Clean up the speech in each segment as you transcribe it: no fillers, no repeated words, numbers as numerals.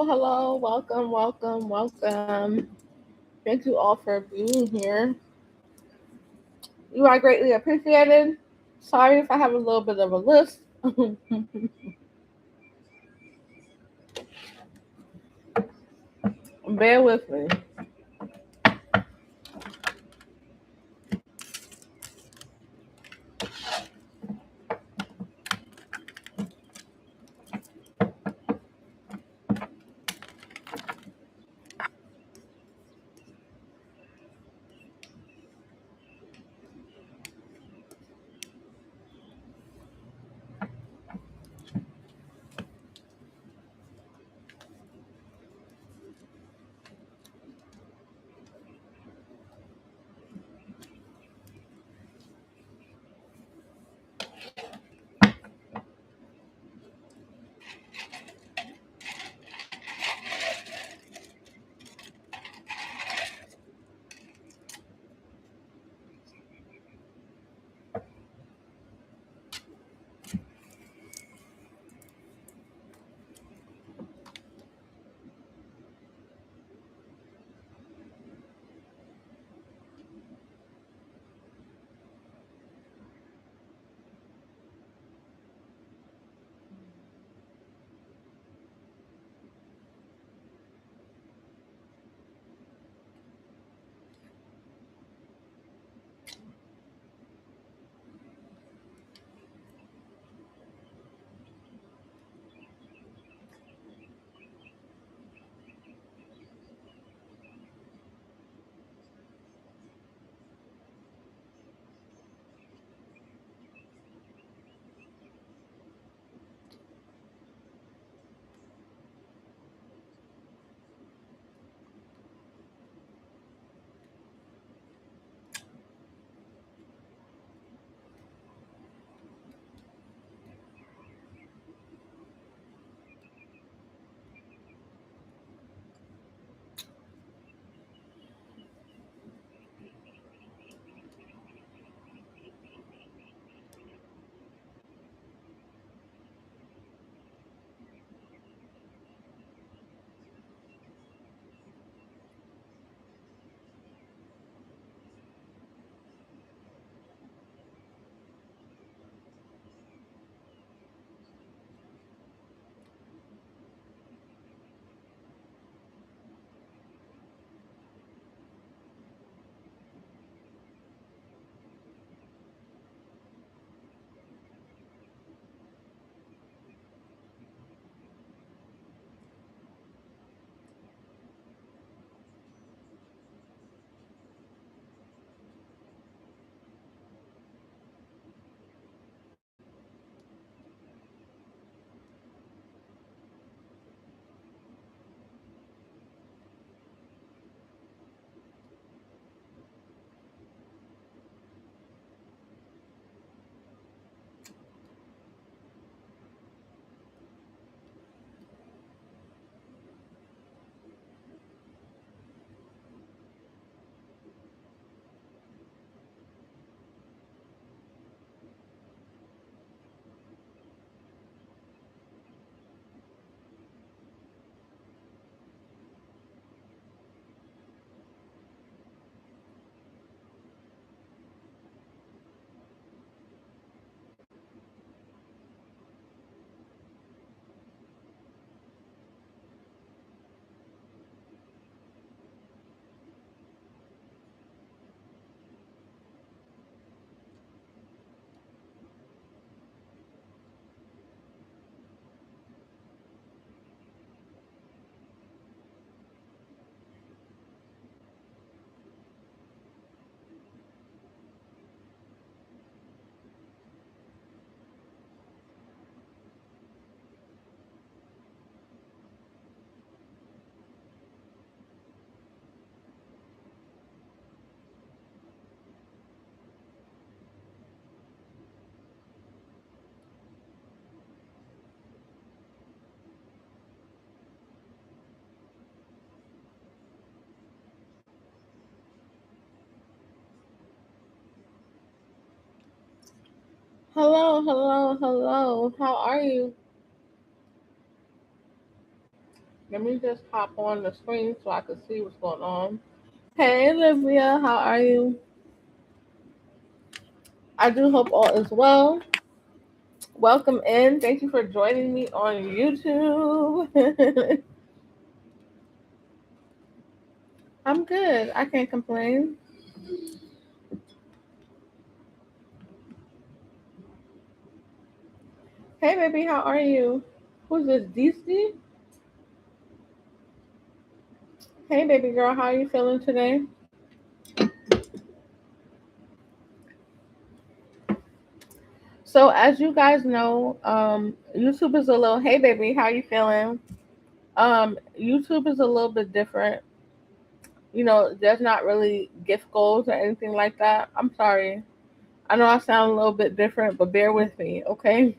hello. Welcome. Thank you all for being here. You are greatly appreciated. Sorry if I have a little bit of a list. Bear with me. Hello. How are you? Let me just hop on the screen so I can see what's going on. Hey, Olivia, how are you? I do hope all is well. Welcome in. Thank you for joining me on YouTube. I'm good. I can't complain. Hey, baby, how are you? Who's this, DC? Hey, baby girl, how are you feeling today? So, as you guys know, YouTube is a little. Hey, baby, how you feeling? YouTube is a little bit different. There's not really gift goals or anything like that. I'm sorry. I know I sound a little bit different, but bear with me, okay?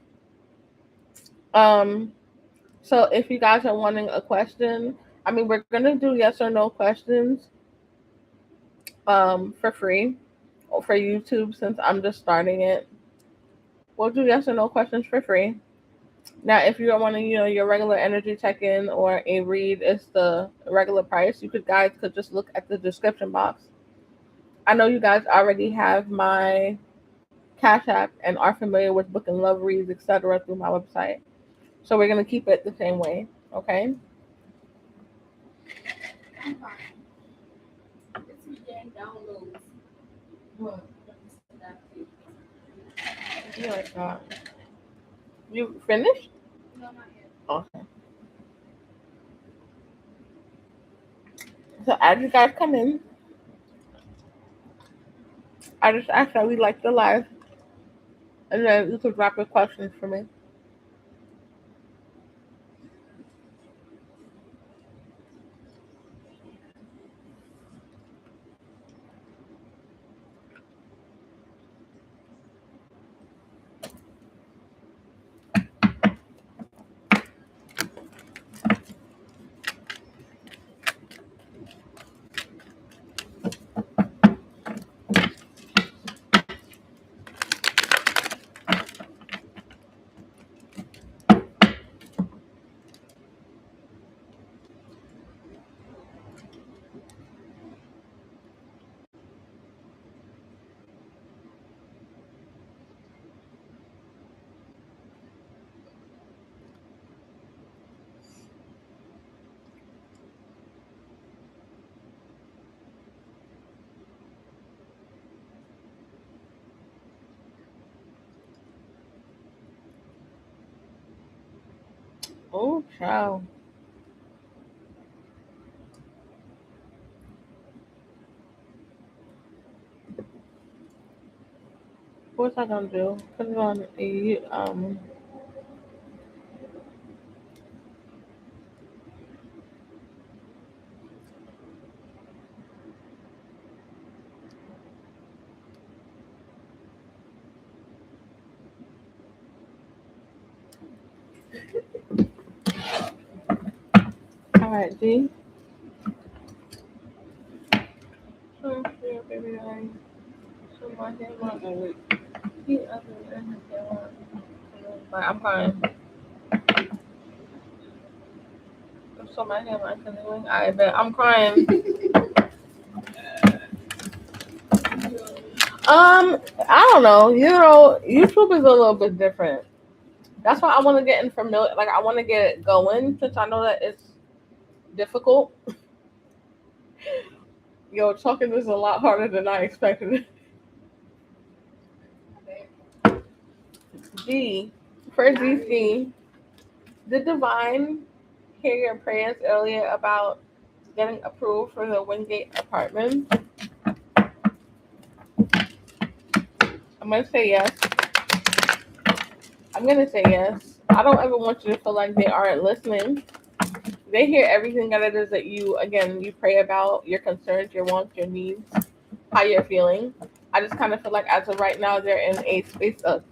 Um, so if you guys are wanting a question, I mean, we're gonna do yes or no questions for free or for YouTube since I'm just starting it. We'll do yes or no questions for free. Now, if you're wanting, your regular energy check-in or a read is the regular price, guys could just look at the description box. I know you guys already have my Cash App and are familiar with booking love reads, etc. through my website. So we're gonna keep it the same way, okay? What? You like that? You finished? Okay. So as you guys come in, I just asked that we like the live, and then you could drop your questions for me. Oh, child. What's I gonna do? Put it on a. All right, D. So, yeah, baby, so my hair might be weak. He other than his hair. But I'm fine. So my hair might be weak. I bet I'm crying. I don't know. YouTube is a little bit different. That's why I want to get in familiar. Like I want to get it going since I know that it's difficult. Talking is a lot harder than I expected. D for DC. Did Divine hear your prayers earlier about getting approved for the Wingate apartment? I'm gonna say yes. I'm gonna say yes. I don't ever want you to feel like they aren't listening. They hear everything that it is that you pray about, your concerns, your wants, your needs, how you're feeling. I just kind of feel like as of right now, they're in a space of,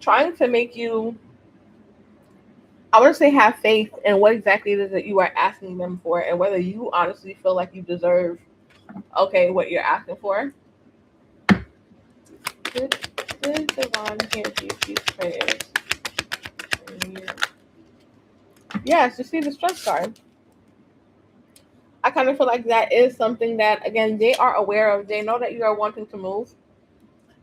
trying to make you, I want to say, have faith in what exactly it is that you are asking them for and whether you honestly feel like you deserve, okay, what you're asking for. Did Devon hear GC's prayers? Yes, you see the stress card. I kind of feel like that is something that, again, they are aware of. They know that you are wanting to move.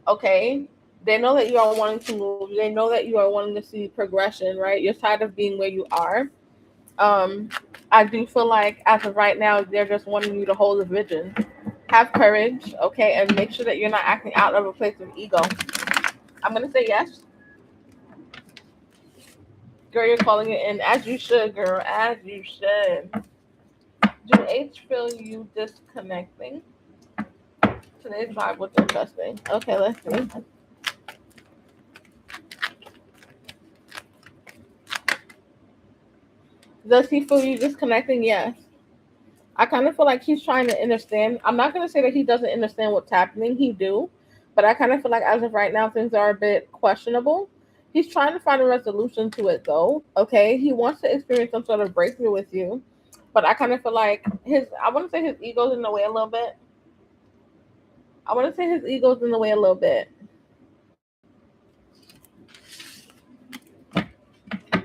Okay. They know that you are wanting to move. They know that you are wanting to see progression, right? You're tired of being where you are. Um, I do feel like as of right now, they're just wanting you to hold a vision. Have courage, okay, and make sure that you're not acting out of a place of ego. I'm gonna say yes. Girl, you're calling it in as you should, girl, as you should. Do H feel you disconnecting? Today's vibe was interesting. Okay, let's see. Does he feel you disconnecting? Yes. I kind of feel like he's trying to understand. I'm not going to say that he doesn't understand what's happening. He do. But I kind of feel like as of right now, things are a bit questionable. He's trying to find a resolution to it, though. Okay. He wants to experience some sort of breakthrough with you. But I kind of feel like I want to say his ego's in the way a little bit. I want to say his ego's in the way a little bit.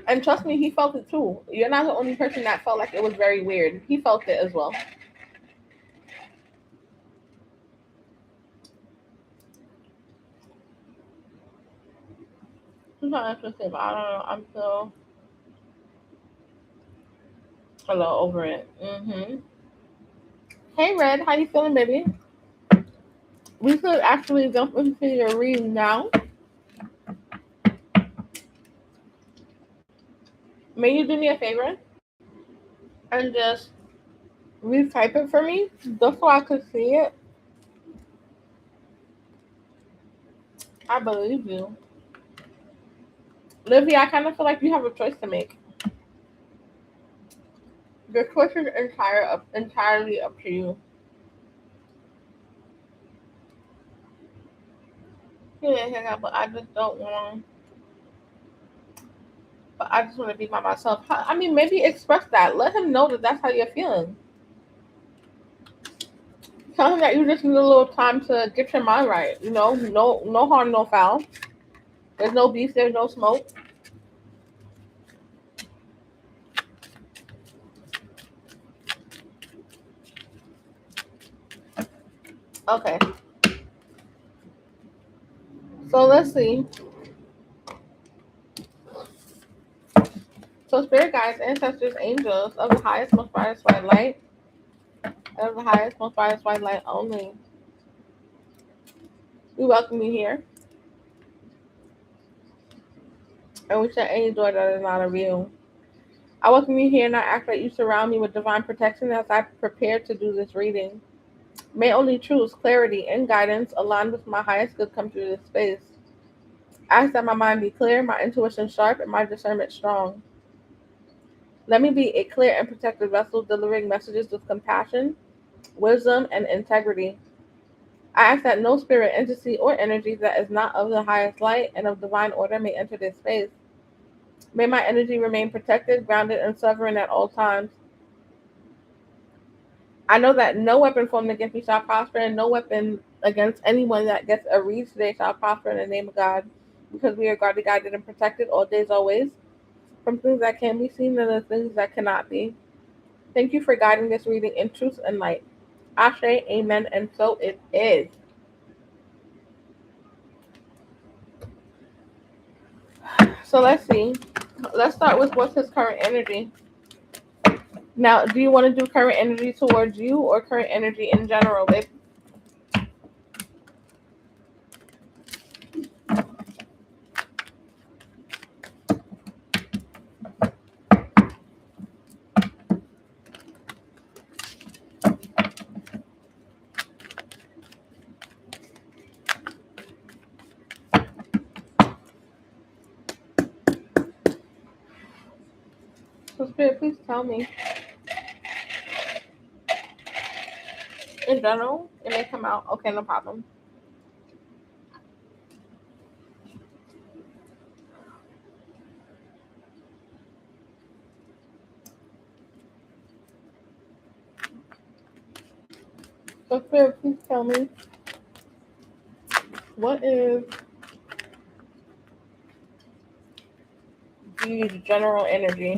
And trust me, he felt it too. You're not the only person that felt like it was very weird. He felt it as well. It's not interesting, but I don't know. I'm still a little over it. Hey, Red, how you feeling, baby? We could actually jump into your reading now. May you do me a favor and just retype it for me, just so I could see it. I believe you. Livy, I kind of feel like you have a choice to make. The choice is entirely up to you. Yeah, but I just don't want. But I just want to be by myself. I mean, maybe express that. Let him know that that's how you're feeling. Tell him that you just need a little time to get your mind right. You know, no harm, no foul. There's no beef. There's no smoke. Okay. So let's see. So spirit guides, ancestors, angels of the highest, most brightest white light, of the highest, most brightest white light only. We welcome you here, and we shut any door that is not of you. I welcome you here, and I ask that you surround me with divine protection as I prepare to do this reading. May only truth, clarity, and guidance aligned with my highest good come through this space. I ask that my mind be clear, my intuition sharp, and my discernment strong. Let me be a clear and protected vessel delivering messages with compassion, wisdom, and integrity. I ask that no spirit, entity, or energy that is not of the highest light and of divine order may enter this space. May my energy remain protected, grounded, and sovereign at all times. I know that no weapon formed against me shall prosper, and no weapon against anyone that gets a read today shall prosper in the name of God, because we are guarded, guided, and protected all days, always, from things that can be seen and the things that cannot be. Thank you for guiding this reading in truth and light. Asé, Amen, and so it is. So let's see. Let's start with what's his current energy. Now, do you want to do current energy towards you or current energy in general, babe? So, Spirit, please tell me. In general, it may come out. Okay, no problem. So, Spirit, please tell me. What is the general energy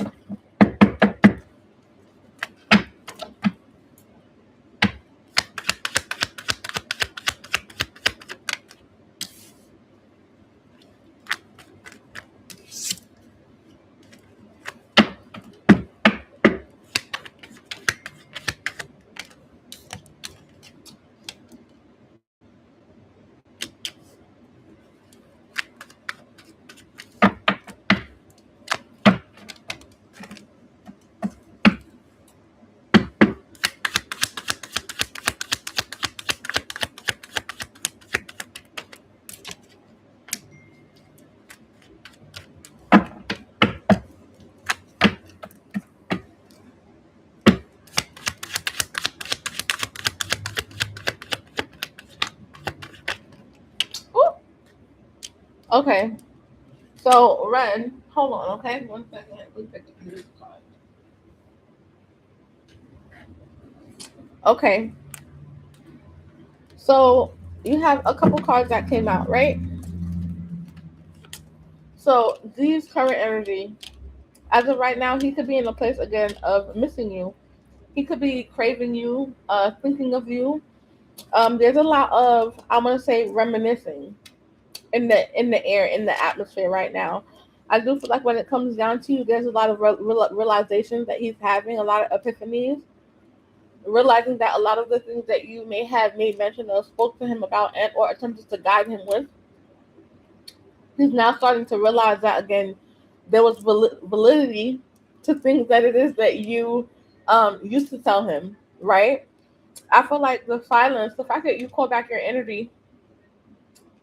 Okay. So Ren, hold on, okay? 1 second. Let me pick up these cards. Okay. So you have a couple cards that came out, right? So these current energy, as of right now, he could be in a place again of missing you. He could be craving you, thinking of you. There's a lot of, I want to say, reminiscing in the air, in the atmosphere right now. I do feel like when it comes down to you, there's a lot of realizations that he's having, a lot of epiphanies, realizing that a lot of the things that you may have made mention of, spoke to him about, and or attempted to guide him with, he's now starting to realize that again, there was validity to things that it is that you used to tell him, right? I feel like the silence, the fact that you call back your energy,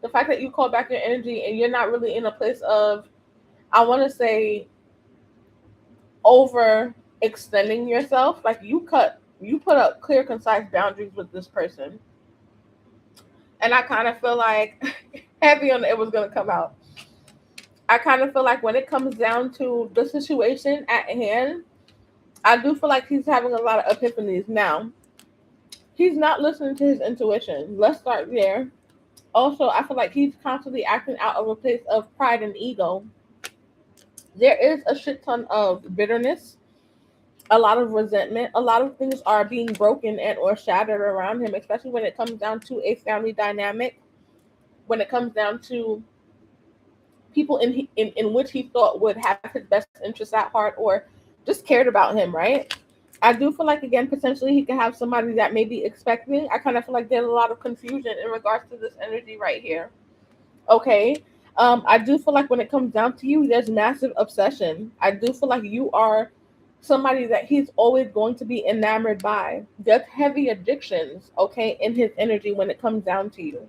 the fact that you call back your energy and you're not really in a place of, I want to say, over extending yourself. Like you put up clear, concise boundaries with this person. And I kind of feel like, heavy on it was going to come out. I kind of feel like when it comes down to the situation at hand, I do feel like he's having a lot of epiphanies now. He's not listening to his intuition. Let's start there. Also, I feel like he's constantly acting out of a place of pride and ego. There is a shit ton of bitterness, a lot of resentment, a lot of things are being broken and or shattered around him, especially when it comes down to a family dynamic, when it comes down to people in which he thought would have his best interests at heart or just cared about him, right? I do feel like again potentially he could have somebody that may be expecting. I kind of feel like there's a lot of confusion in regards to this energy right here. Okay. I do feel like when it comes down to you, there's massive obsession. I do feel like you are somebody that he's always going to be enamored by. There's heavy addictions, okay, in his energy when it comes down to you.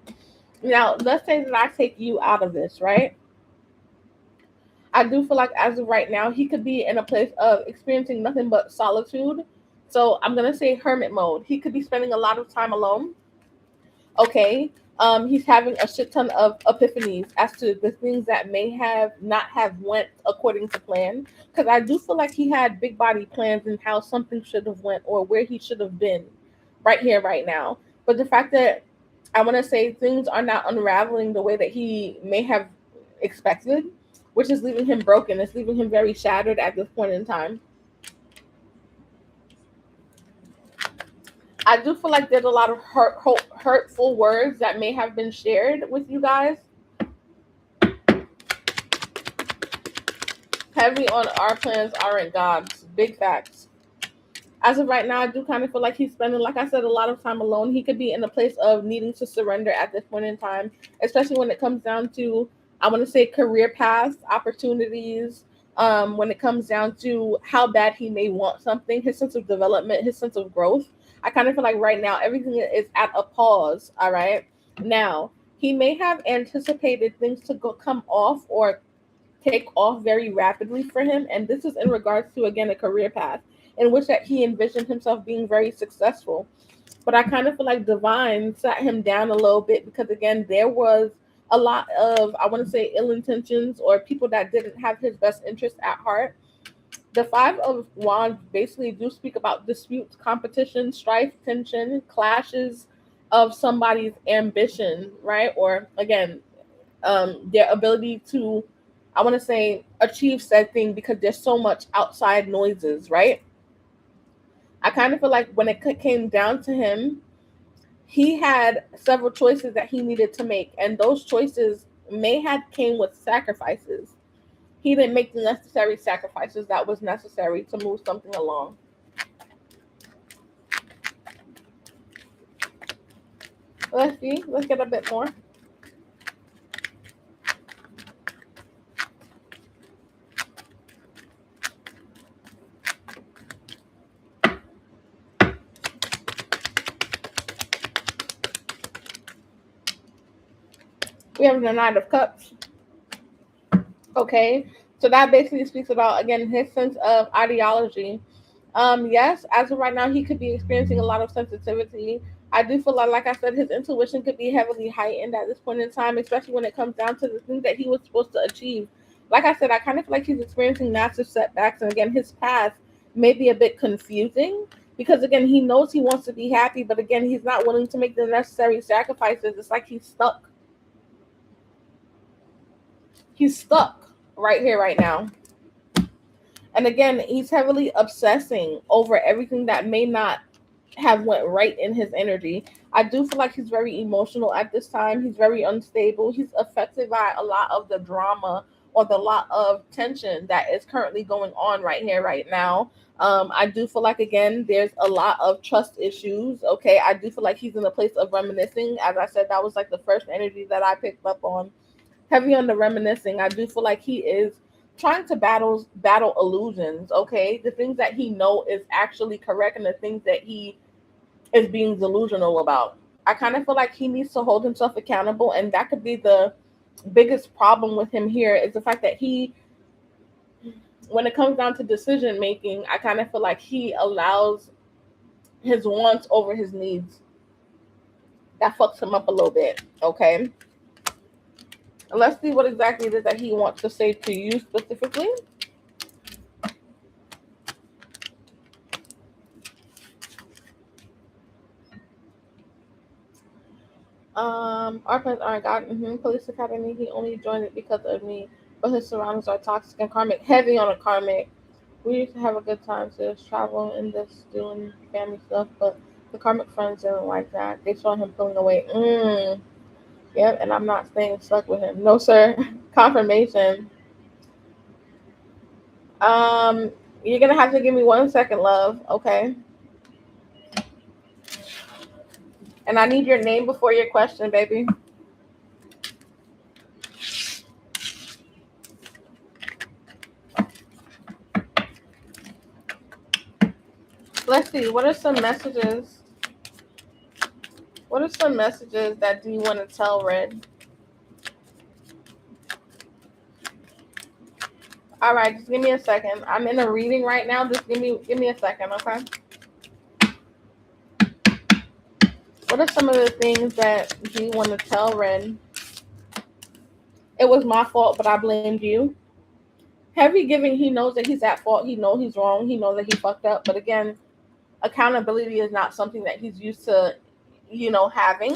Now, let's say that I take you out of this, right? I do feel like as of right now, he could be in a place of experiencing nothing but solitude. So I'm gonna say hermit mode. He could be spending a lot of time alone. Okay. He's having a shit ton of epiphanies as to the things that may have not have went according to plan. Because I do feel like he had big body plans and how something should have went or where he should have been, right here, right now. But the fact that I want to say things are not unraveling the way that he may have expected, which is leaving him broken. It's leaving him very shattered at this point in time. I do feel like there's a lot of hurtful words that may have been shared with you guys. Heavy on our plans aren't God's. Big facts. As of right now, I do kind of feel like he's spending, like I said, a lot of time alone. He could be in a place of needing to surrender at this point in time, especially when it comes down to, I want to say, career paths, opportunities. When it comes down to how bad he may want something, his sense of development, his sense of growth. I kind of feel like right now everything is at a pause. All right. Now, he may have anticipated things to come off or take off very rapidly for him. And this is in regards to, again, a career path in which that he envisioned himself being very successful. But I kind of feel like Divine sat him down a little bit because, again, there was a lot of, I want to say, ill intentions or people that didn't have his best interest at heart. The Five of Wands basically do speak about disputes, competition, strife, tension, clashes of somebody's ambition, right? Or, again, their ability to, I want to say, achieve said thing because there's so much outside noises, right? I kind of feel like when it came down to him, he had several choices that he needed to make, and those choices may have came with sacrifices. He didn't make the necessary sacrifices that was necessary to move something along. Let's see. Let's get a bit more. We have the Nine of Cups. Okay. So that basically speaks about, again, his sense of ideology. Yes, as of right now, he could be experiencing a lot of sensitivity I do feel like I said, his intuition could be heavily heightened at this point in time, especially when it comes down to the things that he was supposed to achieve. Like I said, I kind of feel like he's experiencing massive setbacks, and again, his path may be a bit confusing because again, he knows he wants to be happy, but again, he's not willing to make the necessary sacrifices. It's like he's stuck. He's stuck right here, right now. And again, he's heavily obsessing over everything that may not have went right in his energy. I do feel like he's very emotional at this time. He's very unstable. He's affected by a lot of the drama or the lot of tension that is currently going on right here, right now. I do feel like again, there's a lot of trust issues. Okay, I do feel like he's in a place of reminiscing. As I said, that was like the first energy that I picked up on. Heavy on the reminiscing. I do feel like he is trying to battle illusions. Okay, the things that he know is actually correct, and the things that he is being delusional about. I kind of feel like he needs to hold himself accountable, and that could be the biggest problem with him here is the fact that he, when it comes down to decision making, I kind of feel like he allows his wants over his needs. That fucks him up a little bit. Okay, let's see what exactly it is that he wants to say to you specifically. Our friends aren't God. Police Academy. He only joined it because of me, but his surroundings are toxic and karmic. Heavy on a karmic. We used to have a good time, sis, travel and this doing family stuff, but the karmic friends didn't like that. They saw him pulling away. Yep, and I'm not staying stuck with him. No, sir. Confirmation. Um, you're gonna have to give me 1 second, love. Okay. And I need your name before your question, baby. Let's see. What are some messages? What are some messages that do you want to tell Red? All right, just give me a second. I'm in a reading right now. Just give me a second, okay? What are some of the things that you want to tell Ren? It was my fault, but I blamed you. Heavy giving, he knows that he's at fault. He knows he's wrong. He knows that he fucked up. But again, accountability is not something that he's used to, having.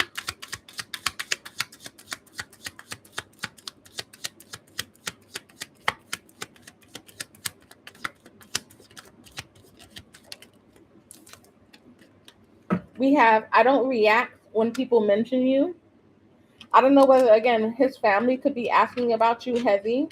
We have, I don't react when people mention you. I don't know whether, again, his family could be asking about you heavy.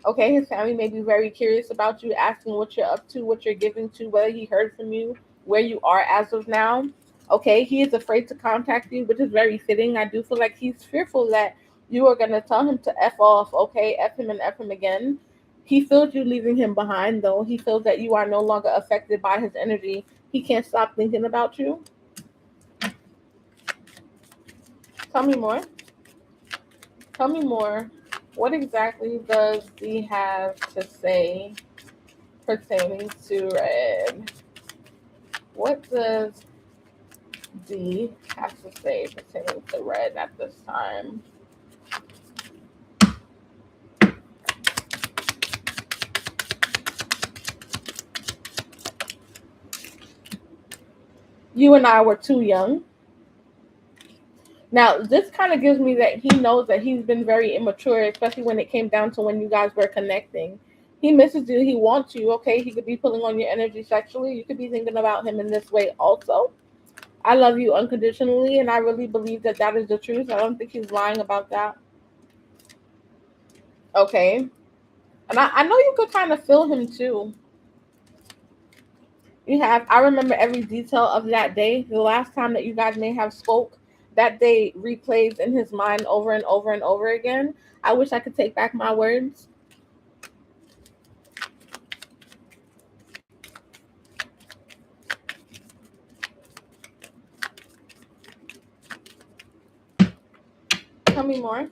Okay, his family may be very curious about you, asking what you're up to, what you're giving to, whether he heard from you, where you are as of now. Okay, he is afraid to contact you, which is very fitting. I do feel like he's fearful that you are going to tell him to F off. Okay, F him and F him again. He feels you leaving him behind, though. He feels that you are no longer affected by his energy. He can't stop thinking about you. Tell me more. Tell me more. What exactly does D have to say pertaining to Red? What does D have to say pertaining to Red at this time? You and I were too young. Now, this kind of gives me that he knows that he's been very immature, especially when it came down to when you guys were connecting. He misses you. He wants you. Okay, he could be pulling on your energy sexually. You could be thinking about him in this way also. I love you unconditionally, and I really believe that that is the truth. I don't think he's lying about that. Okay. And I know you could kind of feel him too. I remember every detail of that day. The last time that you guys may have spoke, that day replays in his mind over and over and over again. I wish I could take back my words. Tell me more.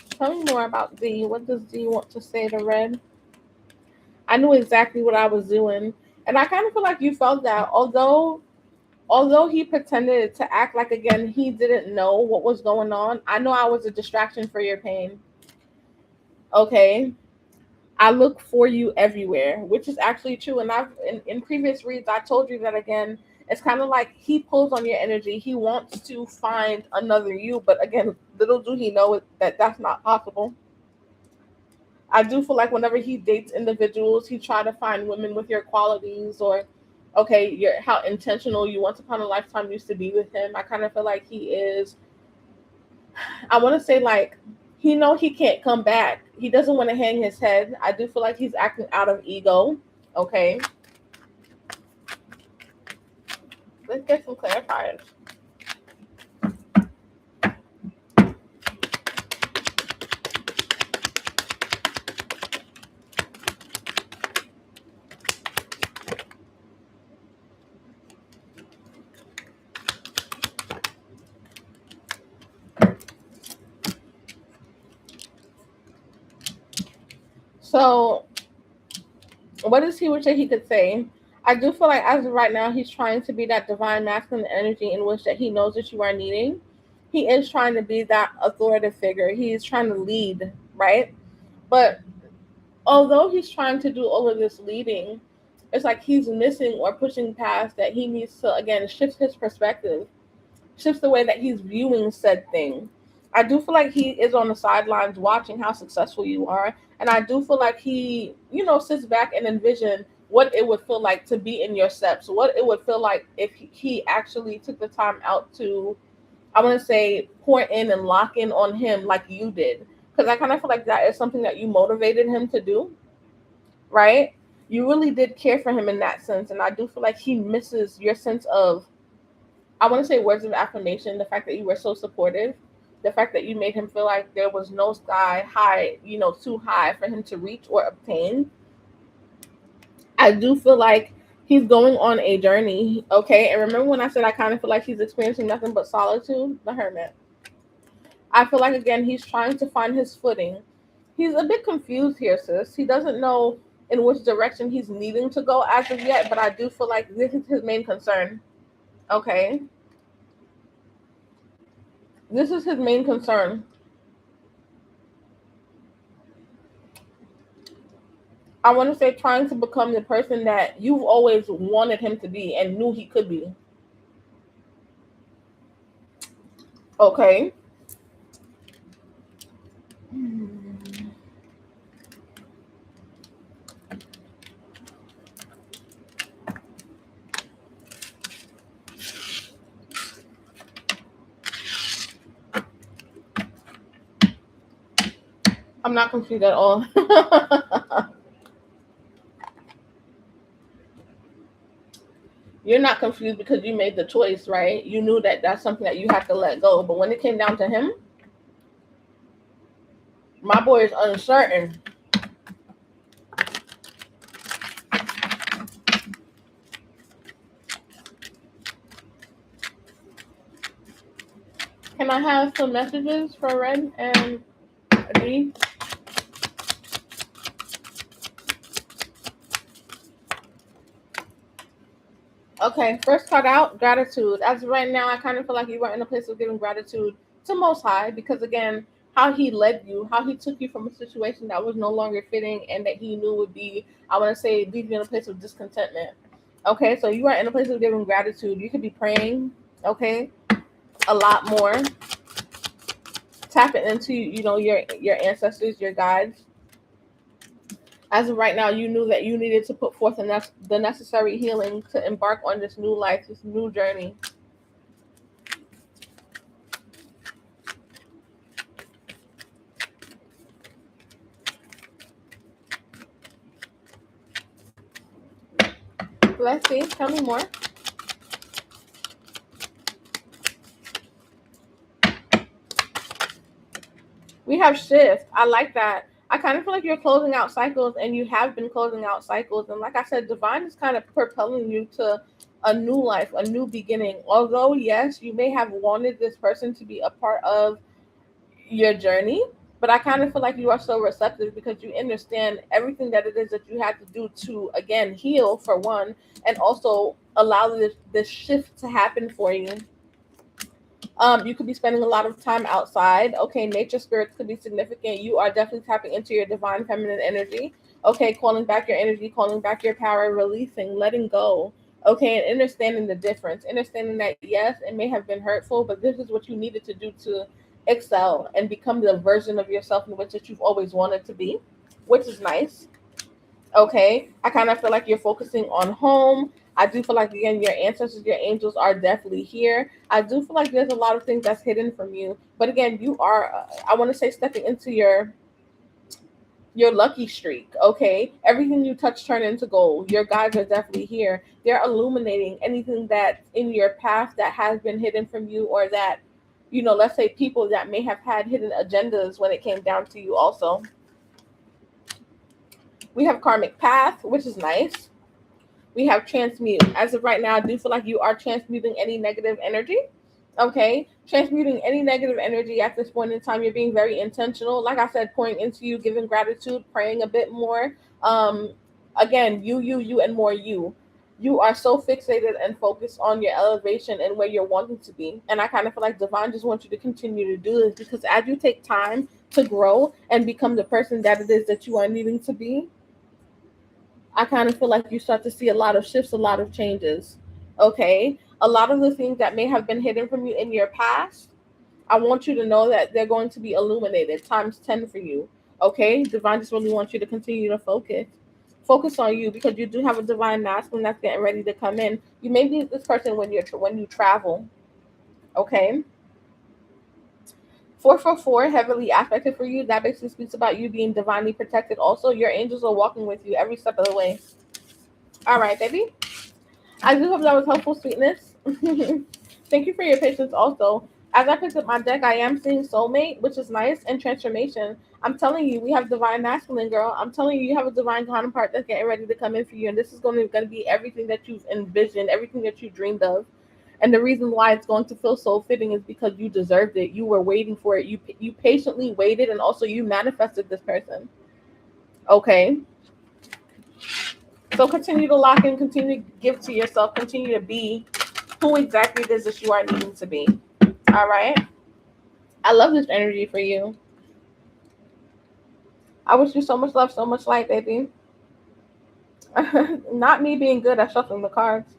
Tell me more about D. What does D want to say to Red? I knew exactly what I was doing. And I kind of feel like you felt that, although he pretended to act like, again, he didn't know what was going on. I know I was a distraction for your pain. Okay. I look for you everywhere, which is actually true. And in previous reads, I told you that, again, it's kind of like he pulls on your energy. He wants to find another you, but again, little do he know that that's not possible. I do feel like whenever he dates individuals, he try to find women with your qualities, or okay, your how intentional you once upon a lifetime used to be with him. I kind of feel like he is, I want to say, like, he know he can't come back. He doesn't want to hang his head. I do feel like he's acting out of ego. Okay, let's get some clarifiers. So, what is he wish that he could say? I do feel like as of right now, he's trying to be that divine masculine energy in which that he knows that you are needing. He is trying to be that authoritative figure. He is trying to lead, right? But although he's trying to do all of this leading, it's like he's missing or pushing past that. He needs to, again, shift his perspective, shifts the way that he's viewing said thing. I do feel like he is on the sidelines watching how successful you are. And I do feel like he, sits back and envision what it would feel like to be in your steps, what it would feel like if he actually took the time out to, I want to say, pour in and lock in on him like you did. Because I kind of feel like that is something that you motivated him to do, right? You really did care for him in that sense. And I do feel like he misses your sense of, I want to say, words of affirmation, the fact that you were so supportive, the fact that you made him feel like there was no sky high, too high for him to reach or obtain. I do feel like he's going on a journey, okay? And remember when I said I kind of feel like he's experiencing nothing but solitude? The hermit. I feel like, again, he's trying to find his footing. He's a bit confused here, sis. He doesn't know in which direction he's needing to go as of yet, but I do feel like this is his main concern, okay? This is his main concern. I want to say trying to become the person that you've always wanted him to be and knew he could be. Okay. I'm not confused at all. You're not confused because you made the choice, right? You knew that that's something that you have to let go. But when it came down to him, my boy is uncertain. Can I have some messages for Red and D? Okay, first card out, gratitude. As of right now, I kind of feel like you were in a place of giving gratitude to Most High because, again, how he led you, how he took you from a situation that was no longer fitting and that he knew would be, I want to say, leave you in a place of discontentment. Okay, so you are in a place of giving gratitude. You could be praying, okay, a lot more, tapping into, your ancestors, your guides. As of right now, you knew that you needed to put forth the necessary healing to embark on this new life, this new journey. Let's see. Tell me more. We have shift. I like that. I kind of feel like you're closing out cycles, and you have been closing out cycles. And like I said, divine is kind of propelling you to a new life, a new beginning. Although, yes, you may have wanted this person to be a part of your journey, But I kind of feel like you are so receptive because you understand everything that it is that you had to do to, again, heal for one, and also allow this shift to happen for you. You could be spending a lot of time outside. Okay, nature spirits could be significant. You are definitely tapping into your divine feminine energy. Okay, calling back your energy, calling back your power, releasing, letting go. Okay, and understanding the difference. Understanding that, yes, it may have been hurtful, but this is what you needed to do to excel and become the version of yourself in which that you've always wanted to be, which is nice. Okay, I kind of feel like you're focusing on home. I do feel like, again, your ancestors, your angels are definitely here. I do feel like there's a lot of things that's hidden from you, but again, you are, I want to say, stepping into your lucky streak. Okay, everything you touch turn into gold. Your guides are definitely here. They're illuminating anything that's in your path that has been hidden from you, or that, let's say, people that may have had hidden agendas when it came down to you also. We have karmic path, which is nice. We have transmute. As of right now, I do feel like you are transmuting any negative energy. Okay, transmuting any negative energy at this point in time. You're being very intentional. Like I said, pouring into you, giving gratitude, praying a bit more. Um, Again, you, and more you. You are so fixated and focused on your elevation and where you're wanting to be. And I kind of feel like Divine just wants you to continue to do this, because as you take time to grow and become the person that it is that you are needing to be, I kind of feel like you start to see a lot of shifts, a lot of changes. Okay. A lot of the things that may have been hidden from you in your past, I want you to know that they're going to be illuminated times 10 for you. Okay. Divine just really wants you to continue to focus. Focus on you, because you do have a divine masculine that's getting ready to come in. You may be this person when you travel. Okay. 444 heavily aspected for you. That basically speaks about you being divinely protected. Also, your angels are walking with you every step of the way. All right, baby. I do hope that was helpful, sweetness. Thank you for your patience also. As I picked up my deck, I am seeing soulmate, which is nice, and transformation. I'm telling you, we have divine masculine, girl. I'm telling you, you have a divine counterpart that's getting ready to come in for you, and this is going to be everything that you've envisioned, everything that you dreamed of. And the reason why it's going to feel so fitting is because you deserved it. You were waiting for it. You patiently waited, and also you manifested this person. Okay. So continue to lock in, continue to give to yourself, continue to be who exactly it is that you are needing to be. All right. I love this energy for you. I wish you so much love, so much light, baby. Not me being good at shuffling the cards.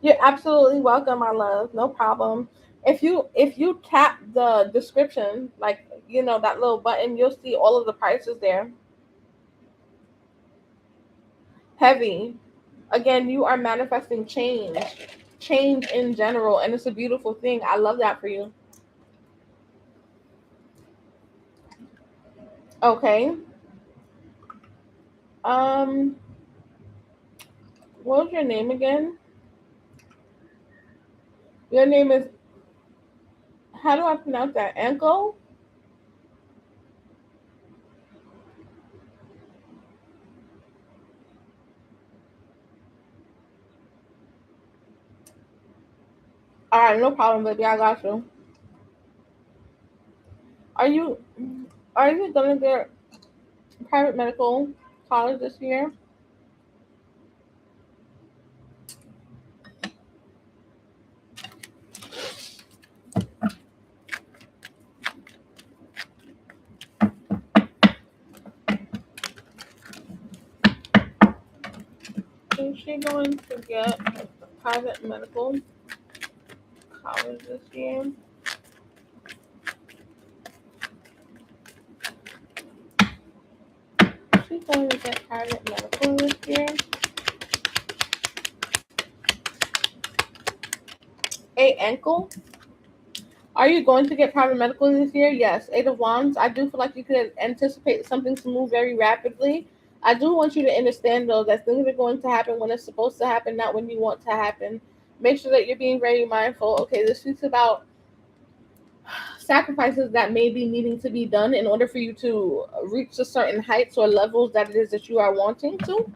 You're absolutely welcome, my love. No problem. If you tap the description, like, that little button, you'll see all of the prices there. Heavy. Again, you are manifesting change in general, and it's a beautiful thing. I love that for you. Okay. Um, what was your name again? Your name is, how do I pronounce that? Anko? All right, no problem, baby. I got you. Are you are you gonna get private medical college this year? Is she going to get private medical college this year? She's going to get private medical this year. Eight ankle. Are you going to get private medical this year? Yes. Eight of Wands. I do feel like you could anticipate something to move very rapidly. I do want you to understand, though, that things are going to happen when it's supposed to happen, not when you want to happen. Make sure that you're being very mindful. Okay, this speaks about sacrifices that may be needing to be done in order for you to reach a certain heights or levels that it is that you are wanting to.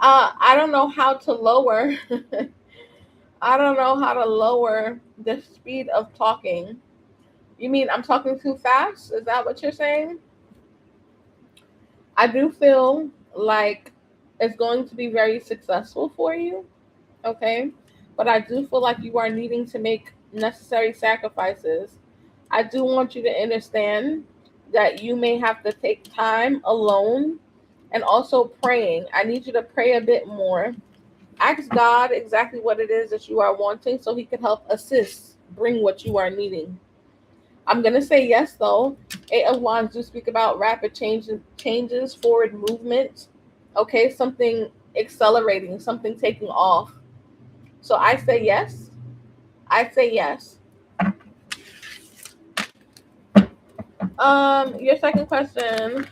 I don't know how to lower. I don't know how to lower the speed of talking. You mean I'm talking too fast? Is that what you're saying? I do feel like it's going to be very successful for you, okay? But I do feel like you are needing to make necessary sacrifices. I do want you to understand that you may have to take time alone and also praying. I need you to pray a bit more. Ask God exactly what it is that you are wanting so He can help assist, bring what you are needing. I'm gonna say yes though. Eight of Wands do speak about rapid changes, forward movement. Okay, something accelerating, something taking off. So I say yes. I say yes. Your second question.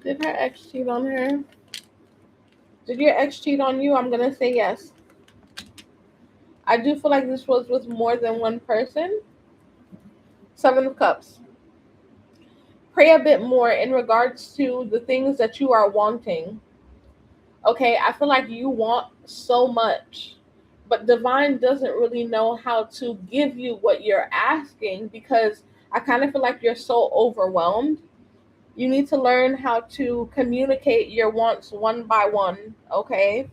Did her ex cheat on her? Did your ex cheat on you? I'm gonna say yes. I do feel like this was with more than one person. Seven of Cups. Pray a bit more in regards to the things that you are wanting. Okay, I feel like you want so much, but divine doesn't really know how to give you what you're asking because I kind of feel like you're so overwhelmed. You need to learn how to communicate your wants one by one, okay?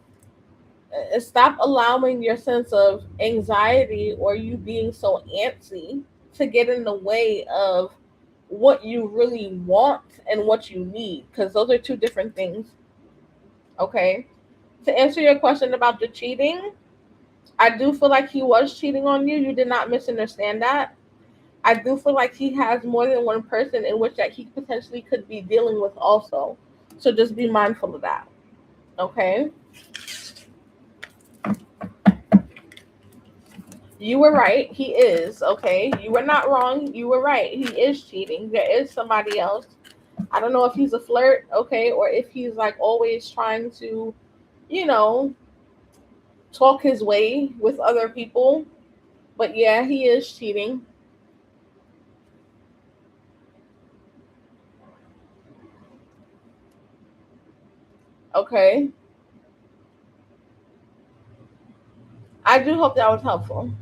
Stop allowing your sense of anxiety or you being so antsy to get in the way of what you really want and what you need because those are two different things, okay? To answer your question about the cheating, I do feel like he was cheating on you. You did not misunderstand that. I do feel like he has more than one person in which that he potentially could be dealing with also. So just be mindful of that. Okay? You were right. He is. Okay? You were not wrong. You were right. He is cheating. There is somebody else. I don't know if he's a flirt, okay, or if he's like always trying to, you know, talk his way with other people. But yeah, he is cheating. Okay. I do hope that was helpful.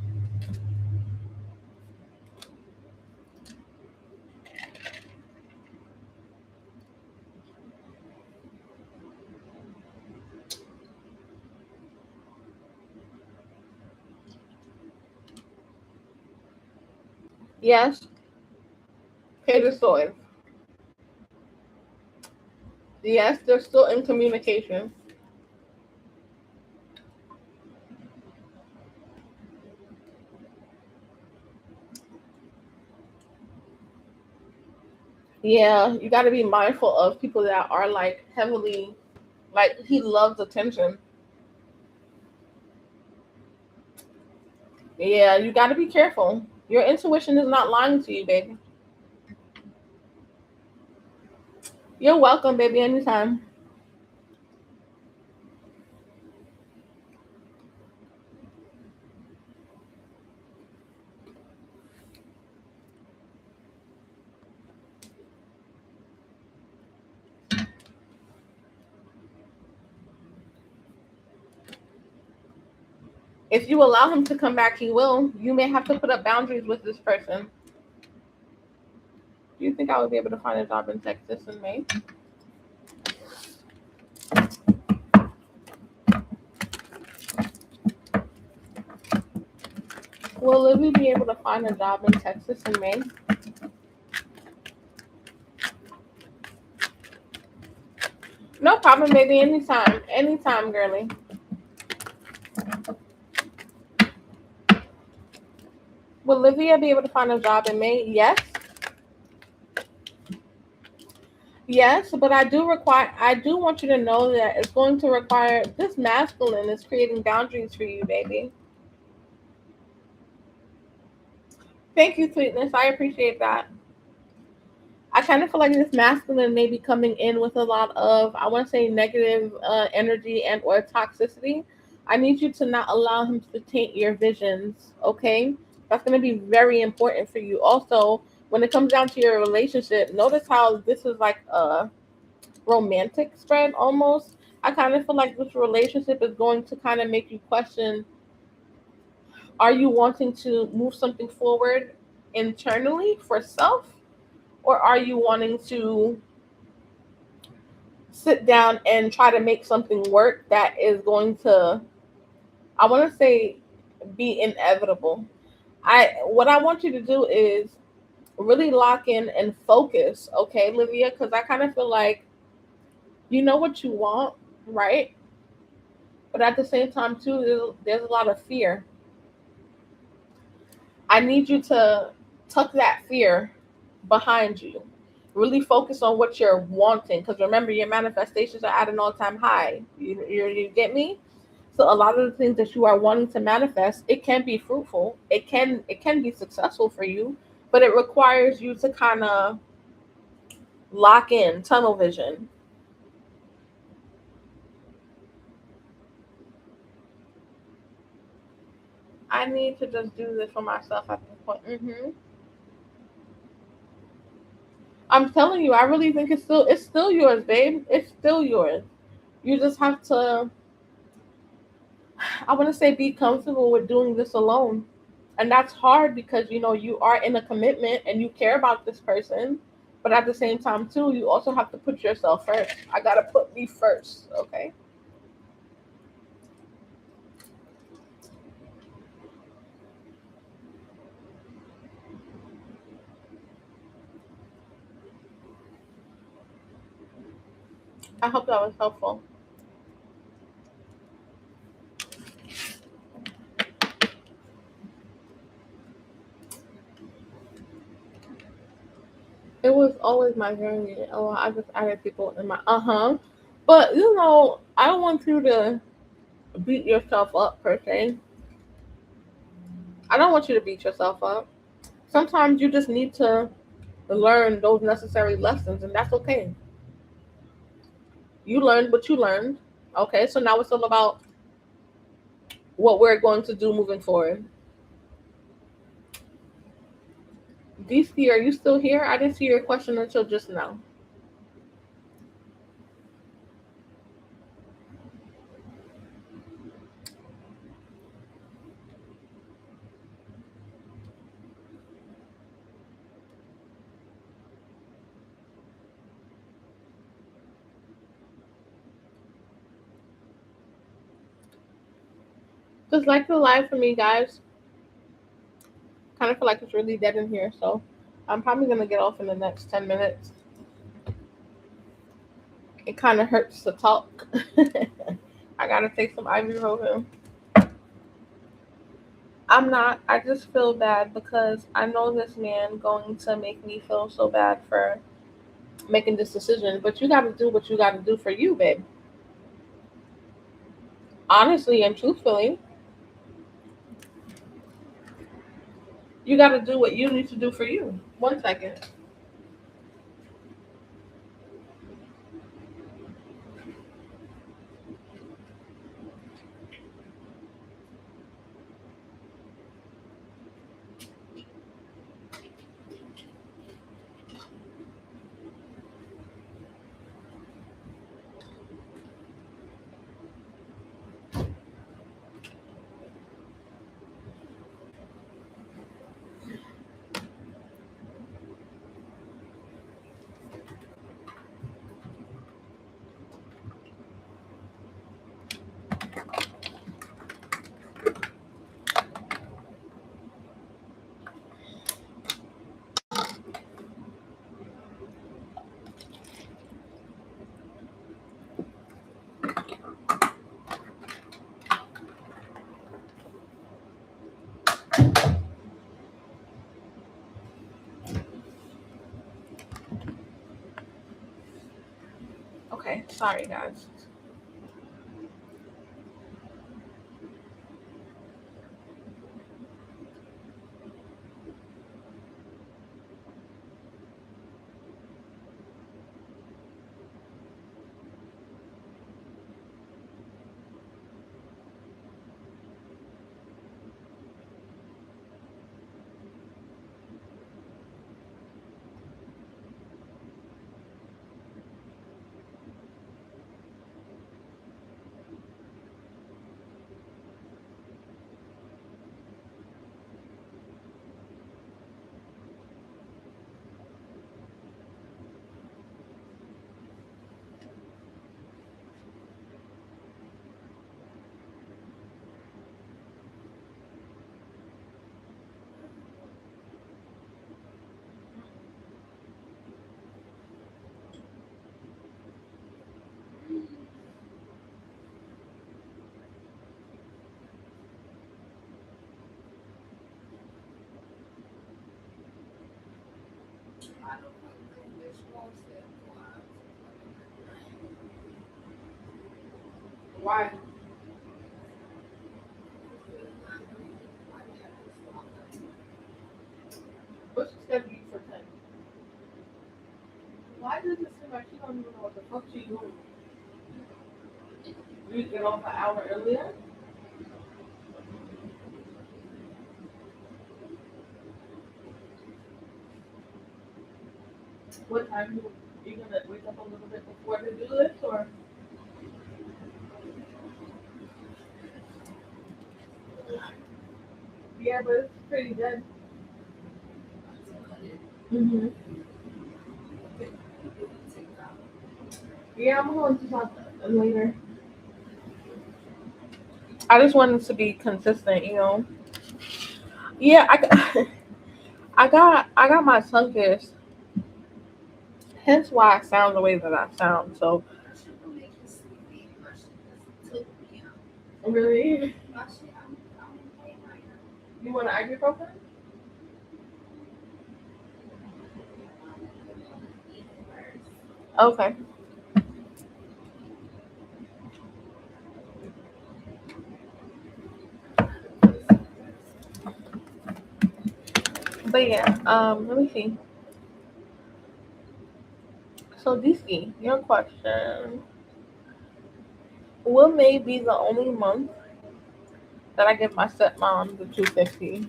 Yes, pay the soil. Yes, they're still in communication. Yeah, you got to be mindful of people that are like heavily, like he loves attention. Yeah, you got to be careful. Your intuition is not lying to you, baby. You're welcome, baby, anytime. If you allow him to come back, he will. You may have to put up boundaries with this person. Do you think I would be able to find a job in Texas in May? Will Libby be able to find a job in Texas in May? No problem, baby. Anytime. Anytime, girly. Will Livia be able to find a job in May? Yes. Yes, but I do want you to know that it's going to require this masculine is creating boundaries for you, baby. Thank you, sweetness. I appreciate that. I kind of feel like this masculine may be coming in with a lot of, I want to say, negative energy and or toxicity. I need you to not allow him to taint your visions, okay? That's going to be very important for you. Also, when it comes down to your relationship, notice how this is like a romantic spread almost. I kind of feel like this relationship is going to kind of make you question, are you wanting to move something forward internally for self, or are you wanting to sit down and try to make something work that is going to, I want to say, be inevitable. I What I want you to do is really lock in and focus, okay, Livia, because I kind of feel like you know what you want, right? But at the same time too, there's a lot of fear. I need you to tuck that fear behind you. Really focus on what you're wanting, because remember, your manifestations are at an all-time high. You get me? So a lot of the things that you are wanting to manifest, it can be fruitful. It can be successful for you, but it requires you to kind of lock in, tunnel vision. I need to just do this for myself at this point. I'm telling you, I really think it's still yours, babe. It's still yours. You just have to, I want to say, be comfortable with doing this alone. And that's hard because you are in a commitment and you care about this person, but at the same time too, you also have to put yourself first. I got to put me first, okay? I hope that was helpful. It was always my journey. Oh, I just added people in my but I don't want you to beat yourself up per se. I don't want you to beat yourself up. Sometimes you just need to learn those necessary lessons, and that's okay. You learned what you learned. Okay, so now it's all about what we're going to do moving forward. DC, are you still here? I didn't see your question until just now. Just like the live for me, guys. Kind of feel like it's really dead in here, so I'm probably gonna get off in the next 10 minutes. It kind of hurts to talk. I gotta take some ibuprofen. I'm not. I just feel bad because I know this man going to make me feel so bad for making this decision. But you gotta do what you gotta do for you, babe. Honestly and truthfully, you gotta do what you need to do for you. 1 second. Okay, sorry guys. Why? What's she scheduled you for 10? Why does it seem like she don't even know what the fuck she doing? You get off an hour earlier? What time you gonna wake up a little bit before to do this, or? Yeah, but it's pretty dead. Mm-hmm. Yeah, I'm going to talk later. I just wanted to be consistent, you know. Yeah, I got my tongue pierced. Hence why I sound the way that I sound. So really, you want an ibuprofen? Okay. But yeah, let me see. So DC, your question. Will May be the only month that I give my stepmom the 250?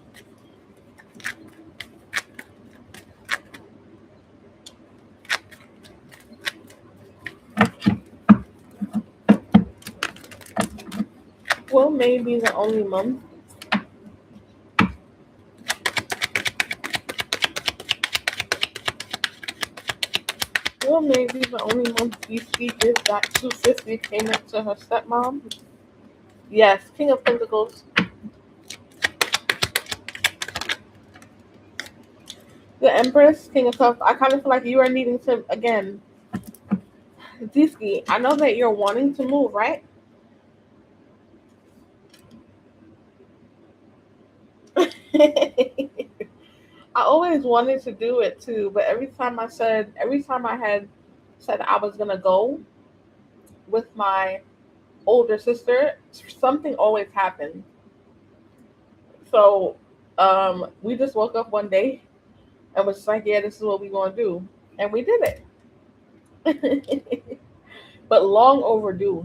Will May be the only month? Will May be the only month DC gives that 250 payment to her stepmom? Yes, King of Pentacles. The Empress, King of Cups. I kind of feel like you are needing to, again, DC, I know that you're wanting to move, right? I always wanted to do it too, but every time I had said I was gonna go with my older sister, something always happened. So, we just woke up one day and was just like, yeah, this is what we're gonna do, and we did it. But long overdue,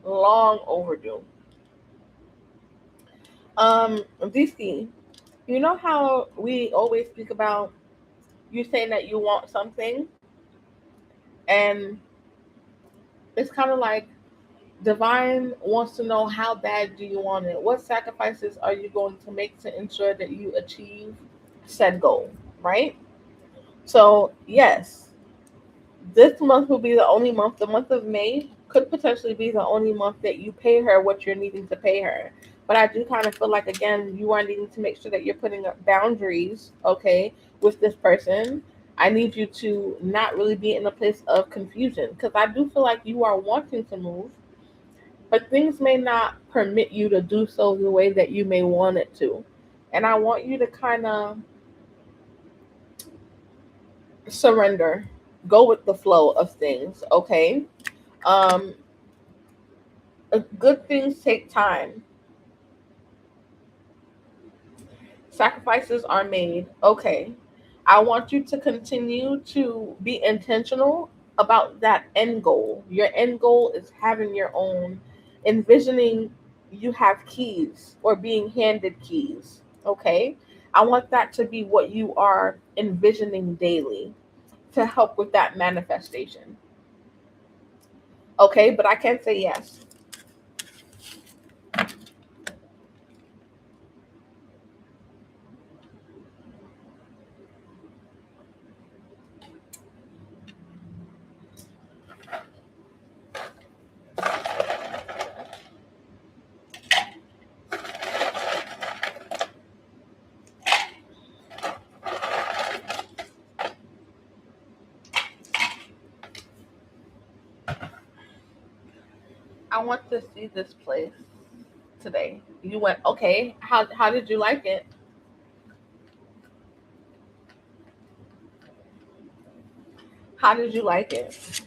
long overdue. DC, you know how we always speak about you saying that you want something, and it's kind of like divine wants to know how bad do you want it. What sacrifices are you going to make to ensure that you achieve said goal, right? So yes, this month will be the only month. The month of May could potentially be the only month that you pay her what you're needing to pay her. But I do kind of feel like, again, you are needing to make sure that you're putting up boundaries, okay, with this person. I need you to not really be in a place of confusion, because I do feel like you are wanting to move, but things may not permit you to do so the way that you may want it to. And I want you to kind of surrender, go with the flow of things, okay? Um, Good things take time. Sacrifices are made. Okay. I want you to continue to be intentional about that end goal. Your end goal is having your own, envisioning you have keys or being handed keys. Okay. I want that to be what you are envisioning daily to help with that manifestation. Okay. But I can't say yes. I want to see this place today. You went, okay. How did you like it? How did you like it?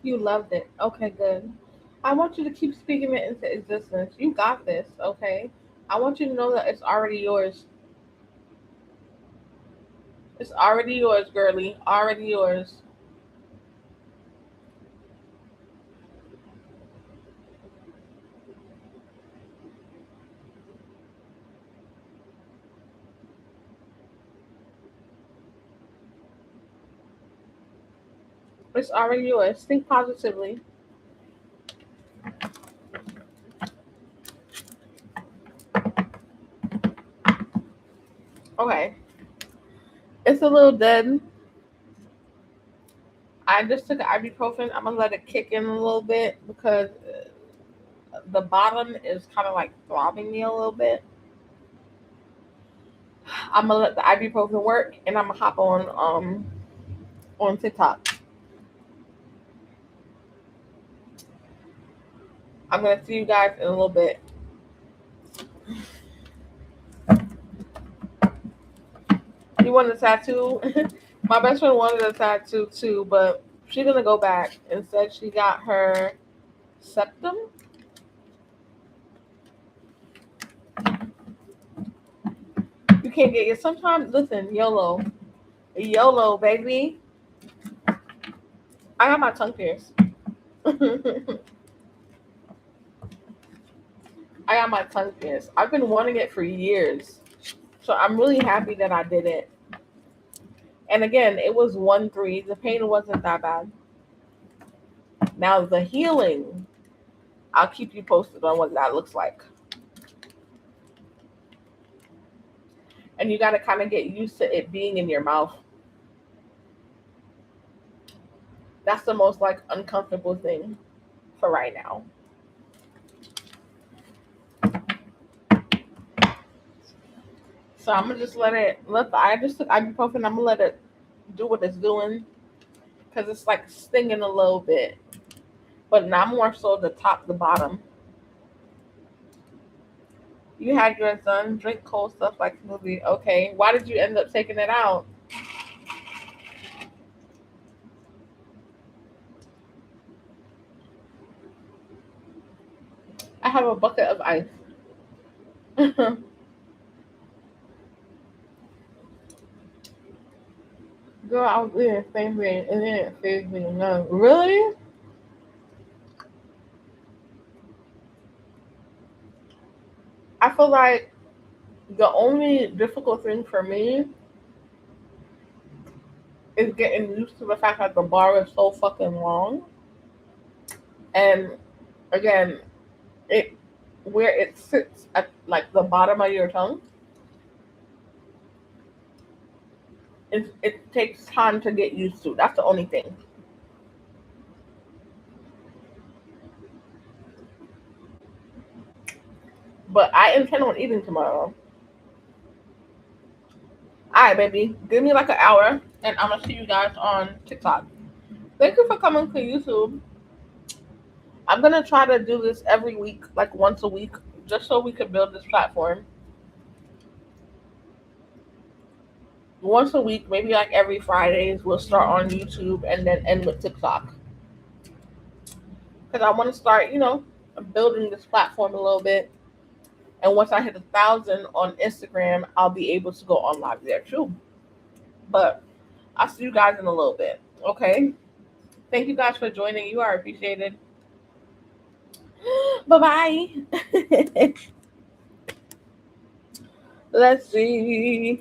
You loved it. Okay, good. I want you to keep speaking it into existence. You got this, okay? I want you to know that it's already yours. It's already yours, girly. Already yours. It's already yours. Think positively. Okay. It's a little dead. I just took ibuprofen. I'm gonna let it kick in a little bit because the bottom is kind of like throbbing me a little bit. I'm gonna let the ibuprofen work, and I'm gonna hop on TikTok. I'm gonna see you guys in a little bit. You want a tattoo? My best friend wanted a tattoo too, but she's gonna go back and said she got her septum. You can't get it. Sometimes, listen, YOLO, baby. I got my tongue pierced. I got my tongue pierced. I've been wanting it for years, so I'm really happy that I did it. And again, it was 1-3. The pain wasn't that bad. Now the healing, I'll keep you posted on what that looks like. And you got to kind of get used to it being in your mouth. That's the most like uncomfortable thing for right now. So I'm gonna just I just took ibuprofen. I'm gonna let it do what it's doing because it's like stinging a little bit, but not more so the top, the bottom. You had your son drink cold stuff like smoothie. Okay, why did you end up taking it out? I have a bucket of ice. Girl, I was eating the same thing and it didn't phase me none. Really? I feel like the only difficult thing for me is getting used to the fact that the bar is so fucking long. And again, it where it sits at like the bottom of your tongue, it takes time to get used to. That's the only thing. But I intend on eating tomorrow. All right, baby. Give me like an hour, and I'm gonna see you guys on TikTok. Thank you for coming to YouTube. I'm gonna try to do this every week, like once a week, just so we could build this platform. Once a week, maybe like every Fridays, we'll start on YouTube and then end with TikTok. Because I want to start, building this platform a little bit. And once I hit 1,000 on Instagram, I'll be able to go on live there too. But I'll see you guys in a little bit. Okay. Thank you guys for joining. You are appreciated. Bye bye. Let's see.